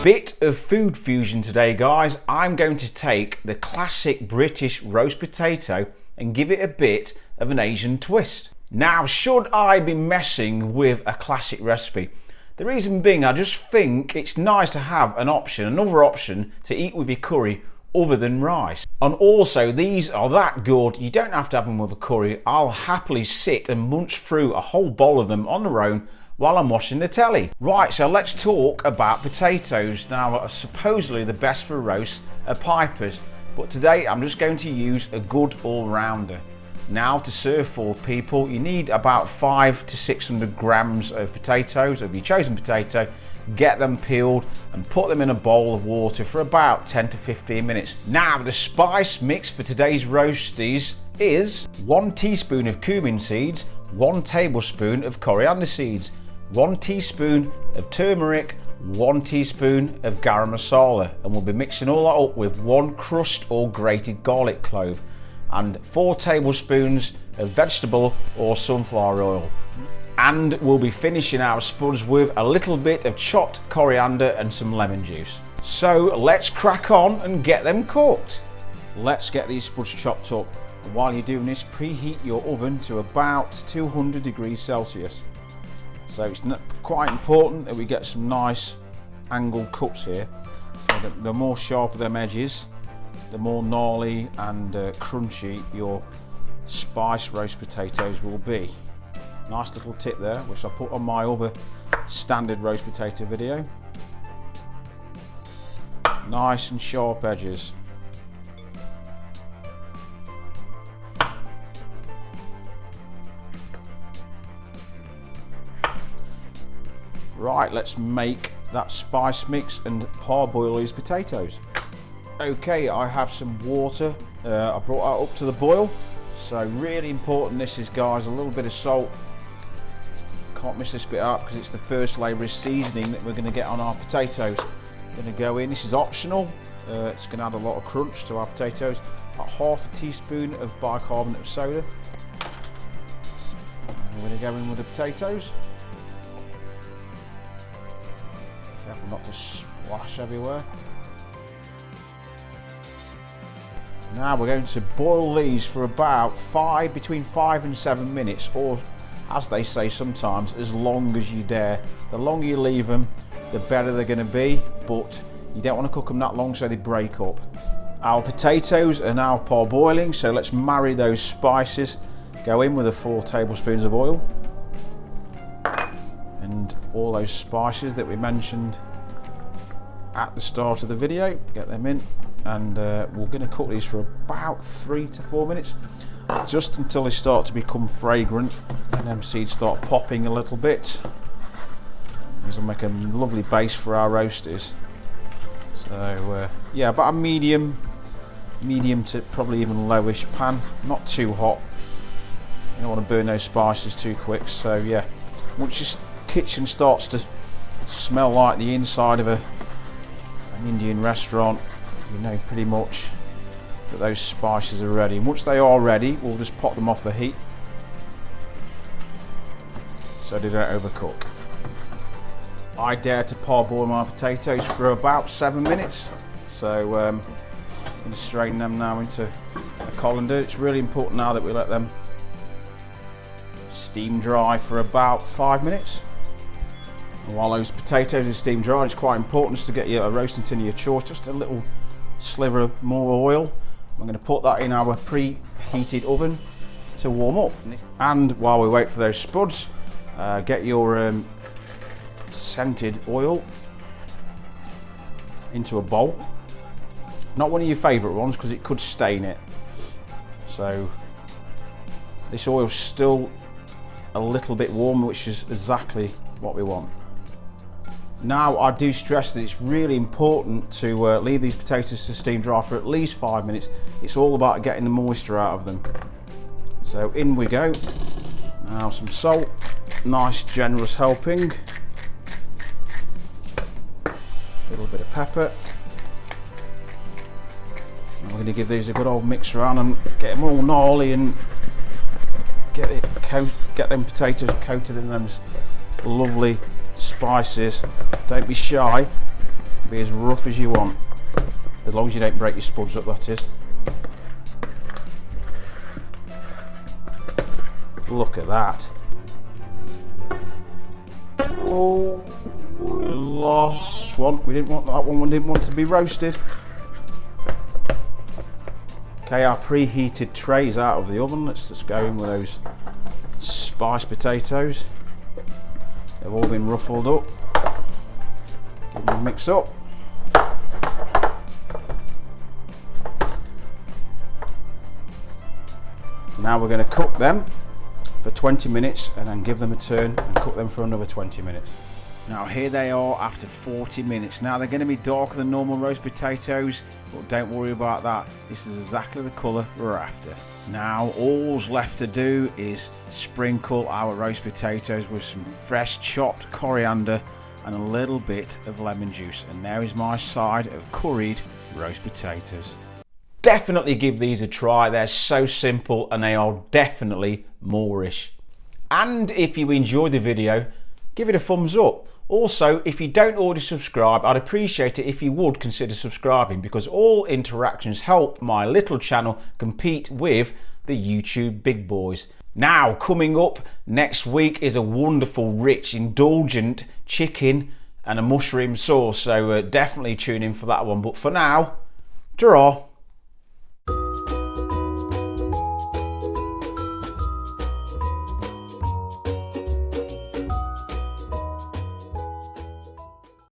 Bit of food fusion today, guys. I'm going to take the classic British roast potato and give it a bit of an Asian twist. Now, should I be messing with a classic recipe? The reason being, I just think it's nice to have another option to eat with your curry other than rice. And also, these are that good, you don't have to have them with a curry. I'll happily sit and munch through a whole bowl of them on their own while I'm watching the telly. Right, so let's talk about potatoes. Now, supposedly the best for a roast are pipers, but today I'm just going to use a good all-rounder. Now, to serve 4 people, you need about 500 to 600 grams of potatoes, of your chosen potato. Get them peeled and put them in a bowl of water for about 10 to 15 minutes. Now, the spice mix for today's roasties is 1 teaspoon of cumin seeds, 1 tablespoon of coriander seeds, 1 teaspoon of turmeric, 1 teaspoon of garam masala, and we'll be mixing all that up with 1 crushed or grated garlic clove and 4 tablespoons of vegetable or sunflower oil. And we'll be finishing our spuds with a little bit of chopped coriander and some lemon juice. So let's crack on and get them cooked. Let's get these spuds chopped up. And while you're doing this, preheat your oven to about 200 degrees Celsius. So it's quite important that we get some nice angled cuts here. So that the more sharper them edges, the more gnarly and crunchy your spiced roast potatoes will be. Nice little tip there, which I put on my other standard roast potato video. Nice and sharp edges. Right, let's make that spice mix and parboil these potatoes. Okay, I have some water. I brought that up to the boil. So really important this is, guys, a little bit of salt. Can't miss this bit out because it's the first layer of seasoning that we're going to get on our potatoes. Going to go in, this is optional. It's going to add a lot of crunch to our potatoes. About half a teaspoon of bicarbonate of soda. And we're going to go in with the potatoes. Careful not to splash everywhere. Now we're going to boil these for about between 5 and 7 minutes, or as they say sometimes, as long as you dare. The longer you leave them, the better they're going to be, but you don't want to cook them that long so they break up. Our potatoes are now parboiling, so let's marry those spices. Go in with the 4 tablespoons of oil and all those spices that we mentioned at the start of the video. Get them in, and we're going to cook these for about 3 to 4 minutes, just until they start to become fragrant and them seeds start popping a little bit. These will make a lovely base for our roasties. So yeah, about a medium to probably even lowish pan, not too hot. You don't want to burn those spices too quick. So yeah, once your kitchen starts to smell like the inside of an Indian restaurant, you know pretty much that those spices are ready. And once they are ready, we'll just pop them off the heat so they don't overcook. I dare to parboil my potatoes for about 7 minutes. So I'm going to strain them now into a colander. It's really important now that we let them steam dry for about 5 minutes. And while those potatoes are steam dry, it's quite important to get your roasting tin of your choice, just a little sliver more oil. I'm going to put that in our preheated oven to warm up. And while we wait for those spuds, get your scented oil into a bowl. Not one of your favourite ones because it could stain it. So this oil's still a little bit warm, which is exactly what we want. Now, I do stress that it's really important to leave these potatoes to steam dry for at least 5 minutes. It's all about getting the moisture out of them. So in we go. Now some salt, nice generous helping. A little bit of pepper. And we're going to give these a good old mix around and get them all gnarly and get them potatoes coated in those lovely spices. Don't be shy. Be as rough as you want, as long as you don't break your spuds up, that is. Look at that. Oh, we lost one. We didn't want that one. We didn't want to be roasted. Okay, our preheated tray is out of the oven. Let's just go in with those spiced potatoes. They've all been ruffled up. Give them a mix up. Now we're going to cook them for 20 minutes and then give them a turn and cook them for another 20 minutes. Now here they are after 40 minutes. Now they're going to be darker than normal roast potatoes, but don't worry about that. This is exactly the colour we're after. Now all's left to do is sprinkle our roast potatoes with some fresh chopped coriander and a little bit of lemon juice. And there is my side of curried roast potatoes. Definitely give these a try. They're so simple and they are definitely Moorish. And if you enjoyed the video, give it a thumbs up. Also, if you don't already subscribe, I'd appreciate it if you would consider subscribing, because all interactions help my little channel compete with the YouTube big boys. Now, coming up next week is a wonderful, rich, indulgent chicken and a mushroom sauce, so definitely tune in for that one. But for now, ta-ra.